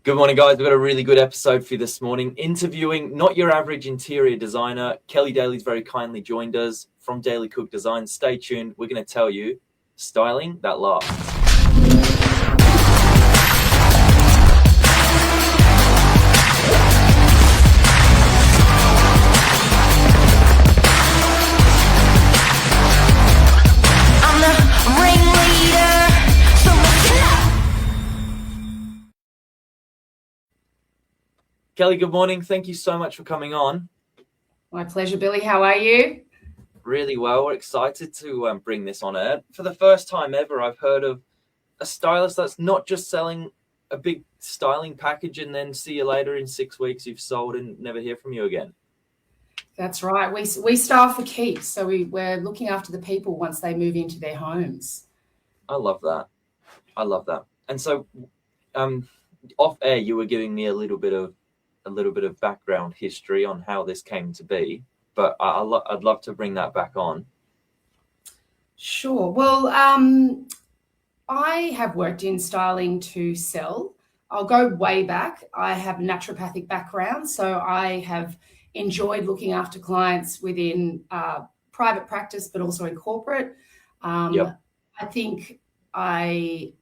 Good morning, guys. We've got a really good episode for you this morning. Interviewing not your average interior designer. Kelly Daley's very kindly joined us from Daley Cook Designs. Stay tuned. We're going to tell you styling that lasts. Kelly, good morning. Thank you so much for coming on. My pleasure, Billy. How are you? Really well. We're excited to bring this on air. For the first time ever, I've heard of a stylist that's not just selling a big styling package and then see you later in 6 weeks you've sold and never hear from you again. That's right. We style for keeps, so we're looking after the people once they move into their homes. I love that. And so off air, you were giving me a little bit of background history on how this came to be, but I'd love to bring that back on. Sure. Well, I have worked in styling to sell. I'll go way back. I have a naturopathic background, so I have enjoyed looking after clients within private practice, but also in corporate. I think I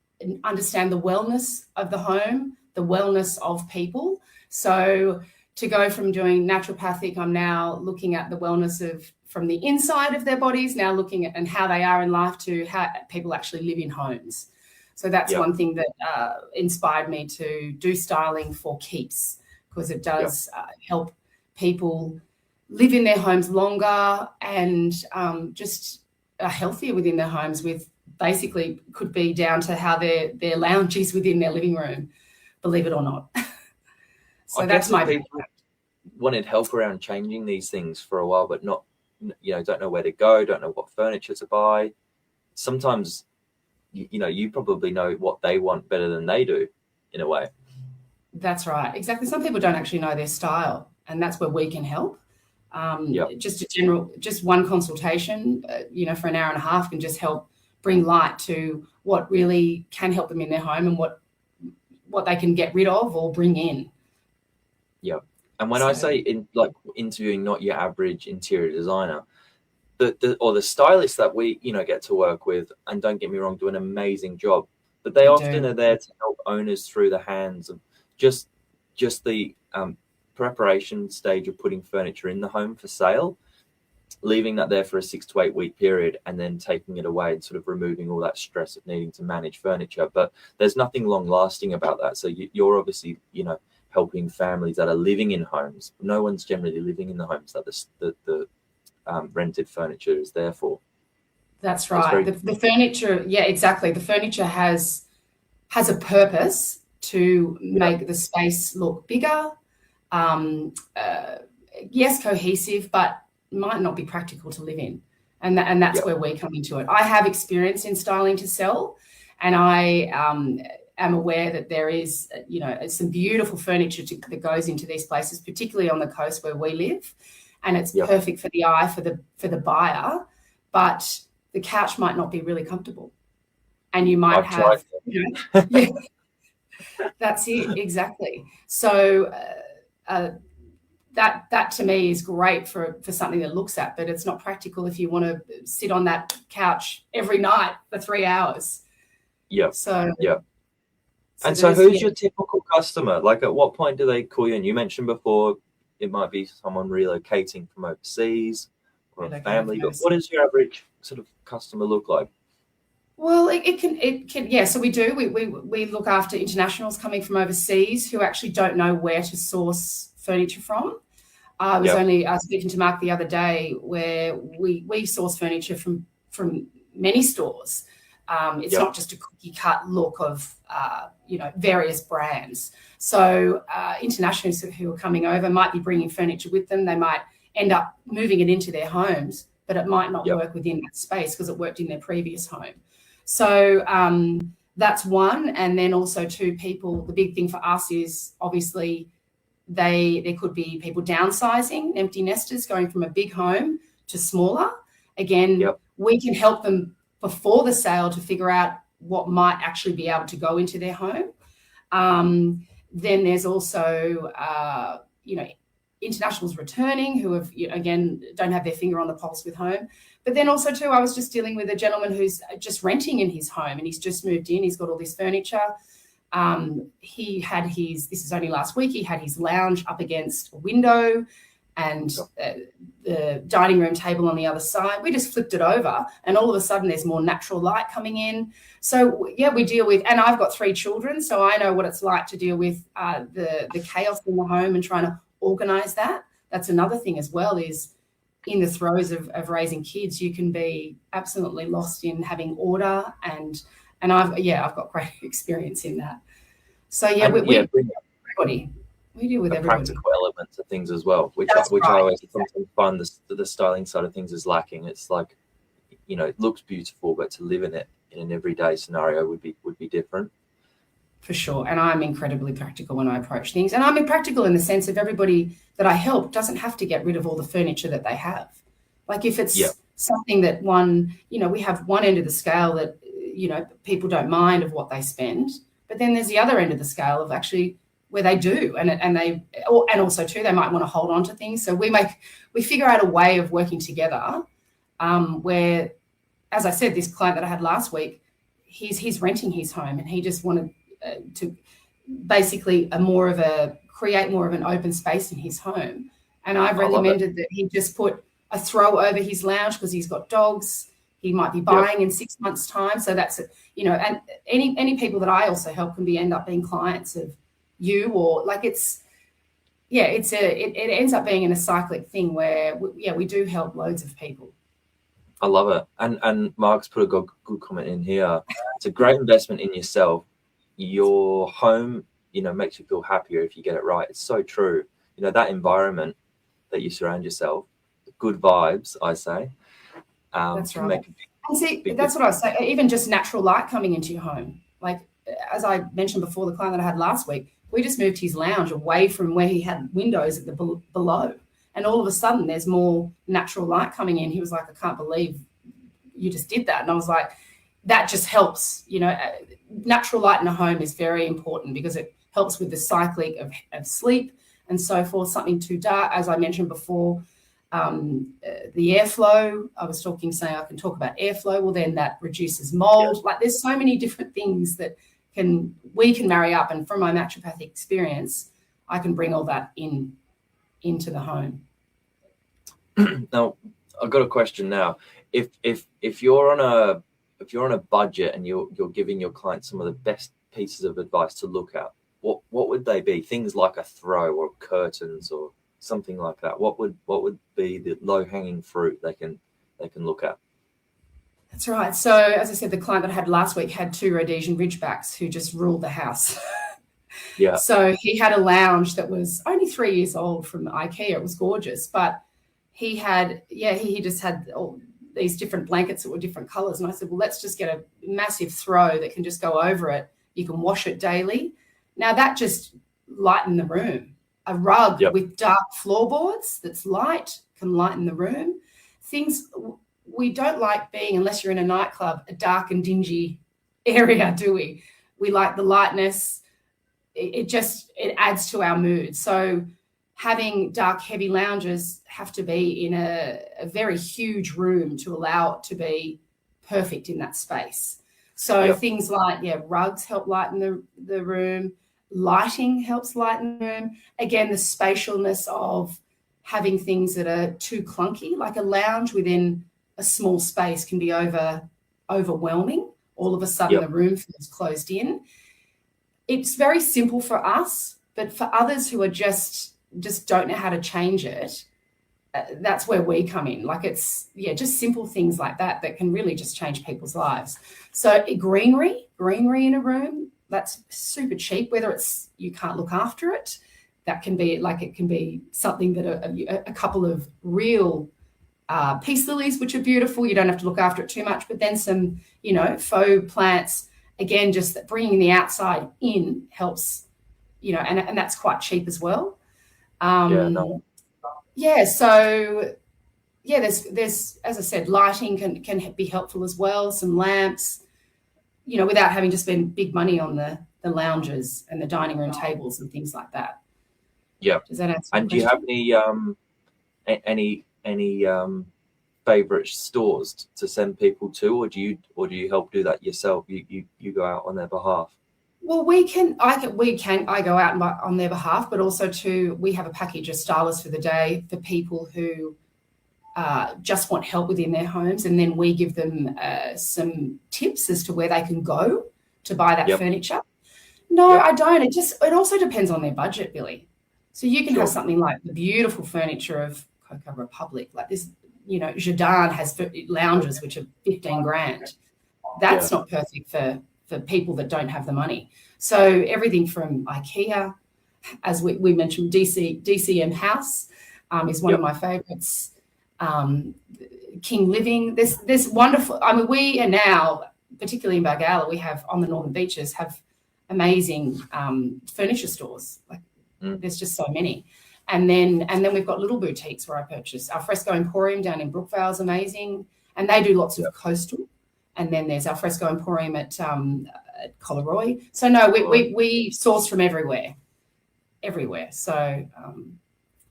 understand the wellness of the home, the wellness of people. So to go from doing naturopathic, I'm now looking at the wellness from the inside of their bodies, now looking at and how they are in life to how people actually live in homes. So that's one thing that inspired me to do styling for keeps, because it does help people live in their homes longer and just are healthier within their homes, with basically could be down to how their lounge is within their living room, believe it or not. So that's my people wanted help around changing these things for a while, but not, don't know where to go, don't know what furniture to buy. Sometimes, you probably know what they want better than they do, in a way. That's right. Exactly. Some people don't actually know their style, and that's where we can help. Just one consultation, for an hour and a half can just help bring light to what really can help them in their home and what they can get rid of or bring in. Yeah. And when I say interviewing not your average interior designer, the stylist that we get to work with, and don't get me wrong, do an amazing job, but they often are there to help owners through the hands of just the preparation stage of putting furniture in the home for sale, leaving that there for a 6 to 8 week period, and then taking it away and sort of removing all that stress of needing to manage furniture. But there's nothing long lasting about that. So you're obviously helping families that are living in homes. No one's generally living in the homes that the rented furniture is there for. That's right. The furniture, exactly. The furniture has a purpose to make the space look bigger. Yes, cohesive, but might not be practical to live in. And that's where we come into it. I have experience in styling to sell, and I am aware that there is, some beautiful furniture that goes into these places, particularly on the coast where we live, and it's perfect for the eye for the buyer, but the couch might not be really comfortable, and you might that's it, exactly. So that to me is great for something that looks at, but it's not practical if you want to sit on that couch every night for 3 hours. So who's your typical customer? Like, at what point do they call you? And you mentioned before it might be someone relocating from overseas or a family, but what does your average sort of customer look like? Well, it can. So we do. We look after internationals coming from overseas who actually don't know where to source furniture from. I was only speaking to Mark the other day, where we source furniture from many stores. It's not just a cookie cut look of various brands. So internationals who are coming over might be bringing furniture with them. They might end up moving it into their homes, but it might not work within that space because it worked in their previous home. So that's one. And then also two, people, the big thing for us is obviously there could be people downsizing, empty nesters going from a big home to smaller. Again, we can help them before the sale to figure out what might actually be able to go into their home. Then there's also, internationals returning who have, again, don't have their finger on the pulse with home. But then also too, I was just dealing with a gentleman who's just renting in his home, and he's just moved in. He's got all this furniture. He had this is only last week, he had his lounge up against a window and the dining room table on the other side. We just flipped it over, and all of a sudden there's more natural light coming in. So yeah, we deal with, and I've got 3 children, so I know what it's like to deal with the chaos in the home and trying to organize that. That's another thing as well, is in the throes of raising kids, you can be absolutely lost in having order, and I've got great experience in that. So yeah, we deal with everybody. We deal with everybody. Practical elements of things as well, which That's I right. always sometimes find the styling side of things is lacking. It's like, it looks beautiful, but to live in it in an everyday scenario would be different. For sure. And I'm incredibly practical when I approach things. And I'm practical in the sense of everybody that I help doesn't have to get rid of all the furniture that they have. Like if it's something that we have one end of the scale that, people don't mind of what they spend, but then there's the other end of the scale of actually where they do. And also too, they might want to hold on to things. So we figure out a way of working together where, as I said, this client that I had last week, he's renting his home, and he just wanted to basically create more of an open space in his home. And I've recommended that he just put a throw over his lounge because he's got dogs. He might be buying in 6 months' time. So that's, and any people that I also help can end up being clients of you, or like it ends up being an a cyclic thing where we do help loads of people. I love it. And Mark's put a good comment in here. It's a great investment in yourself. Your home, makes you feel happier if you get it right. It's so true. That environment that you surround yourself, good vibes, I say. That's right. And see, that's what I was saying. Even just natural light coming into your home. Like, as I mentioned before, the client that I had last week, we just moved his lounge away from where he had windows at the below. And all of a sudden there's more natural light coming in. He was like, I can't believe you just did that. And I was like, that just helps. Natural light in a home is very important because it helps with the cycling of sleep and so forth. Something too dark, as I mentioned before, the airflow. I was saying I can talk about airflow. Well, then that reduces mold. Like there's so many different things that we can marry up. And from my naturopathic experience, I can bring all that into the home. Now, I've got a question now. If you're on a budget and you're giving your clients some of the best pieces of advice to look at, what would they be? Things like a throw or curtains or something like that. What would be the low-hanging fruit they can look at? That's right. So as I said, the client that I had last week had 2 Rhodesian Ridgebacks who just ruled the house. Yeah. So he had a lounge that was only 3 years old from IKEA. It was gorgeous, but he just had all these different blankets that were different colors. And I said, well, let's just get a massive throw that can just go over it. You can wash it daily. Now that just lightened the room. A rug with dark floorboards that's light can lighten the room. Things we don't like being, unless you're in a nightclub, a dark and dingy area, do we? We like the lightness. It adds to our mood. So having dark, heavy lounges have to be in a very huge room to allow it to be perfect in that space. So things like, rugs help lighten the room. Lighting helps lighten the room. Again, the spatialness of having things that are too clunky, like a lounge within a small space can be overwhelming. All of a sudden the room feels closed in. It's very simple for us, but for others who are just don't know how to change it, that's where we come in. Like it's, just simple things like that can really just change people's lives. So greenery in a room, that's super cheap, whether it's you can't look after it. That can be it can be something that a couple of real peace lilies, which are beautiful. You don't have to look after it too much, but then some, faux plants, again, just bringing the outside in helps, and that's quite cheap as well. So there's as I said, lighting can be helpful as well. Some lamps, without having to spend big money on the the lounges and the dining room tables and things like that. Yeah. Does that answer? And do you have any favorite stores to send people to, or do you help do that yourself? You go out on their behalf? Well, I go out on their behalf, but also we have a package of Stylist for the day for people who just want help within their homes, and then we give them some tips as to where they can go to buy that furniture. No, I don't. It also depends on their budget, Billy. So you can have something like the beautiful furniture of Coco Republic, like this, zhuzhing has lounges which are 15 grand. That's not perfect for people that don't have the money. So everything from IKEA, as we mentioned, DCM House is one of my favorites. King Living, there's wonderful. I mean, we are now, particularly in Bargala, we have on the Northern Beaches have amazing furniture stores. Like there's just so many. And then we've got little boutiques where I purchase. Our Fresco Emporium down in Brookvale is amazing, and they do lots of coastal. And then there's our Fresco Emporium at Collaroy. So no, we source from everywhere. So,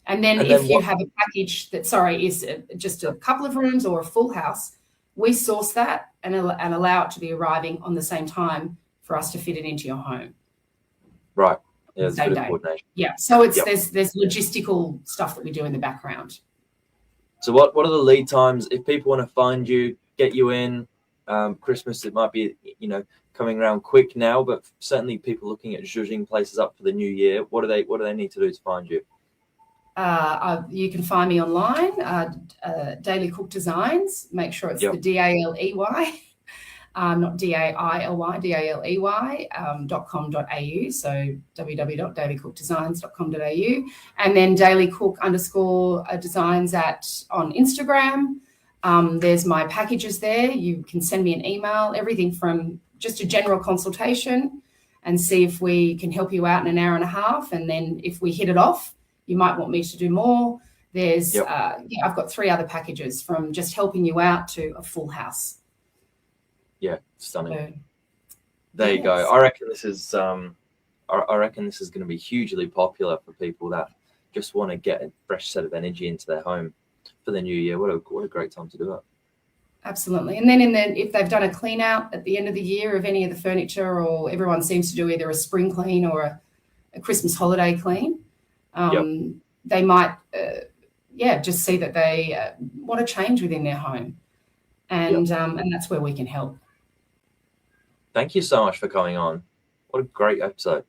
and then if you have a package that is just a couple of rooms or a full house, we source that and allow it to be arriving on the same time for us to fit it into your home. Right. Yeah, same day. Yeah. So it's there's logistical stuff that we do in the background. So what are the lead times if people want to find you, get you in? Christmas, it might be coming around quick now, but certainly people looking at zhuzhing places up for the new year. What do they need to do to find you? You can find me online, Daley Cook Designs. Make sure it's the Daley, not DAILY, DALEY.com.au. So www.daleycookdesigns.com.au, and then Daley Cook _designs on Instagram. There's my packages there. You can send me an email, everything from just a general consultation and see if we can help you out in an hour and a half. And then if we hit it off, you might want me to do more. There's, I've got 3 other packages from just helping you out to a full house. Yeah, stunning. So, there you go. I reckon this is going to be hugely popular for people that just want to get a fresh set of energy into their home for the new year. What a great time to do it. Absolutely. And then if they've done a clean out at the end of the year of any of the furniture, or everyone seems to do either a spring clean or a Christmas holiday clean, they might just see that they want to change within their home, and that's where we can help. Thank you so much for coming on. What a great episode.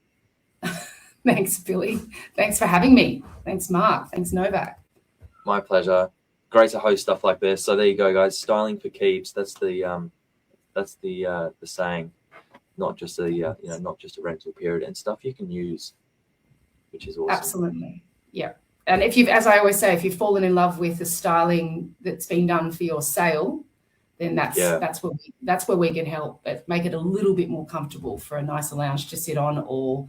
Thanks, Billy. Thanks for having me. Thanks, Mark. Thanks, Novak. My pleasure. Great to host stuff like this. So there you go, guys. Styling for keeps. That's the saying. Not just not just a rental period, and stuff you can use, which is awesome. Absolutely. Yeah. And as I always say, if you've fallen in love with the styling that's been done for your sale, then that's where we can help, but make it a little bit more comfortable for a nicer lounge to sit on, or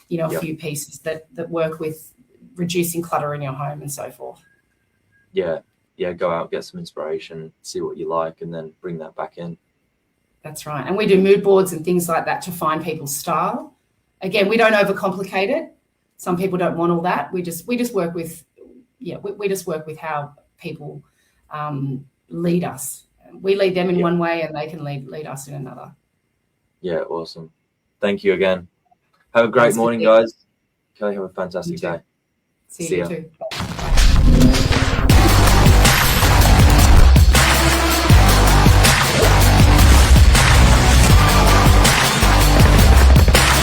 a few pieces that work with reducing clutter in your home and so forth. Yeah, go out, get some inspiration, see what you like, and then bring that back in. That's right. And we do mood boards and things like that to find people's style. Again, we don't overcomplicate it. Some people don't want all that. We just work with how people lead us. We lead them in one way, and they can lead us in another. Yeah, awesome. Thank you again. Have a great morning, guys. Kelly, have a fantastic day. See you too. Bye.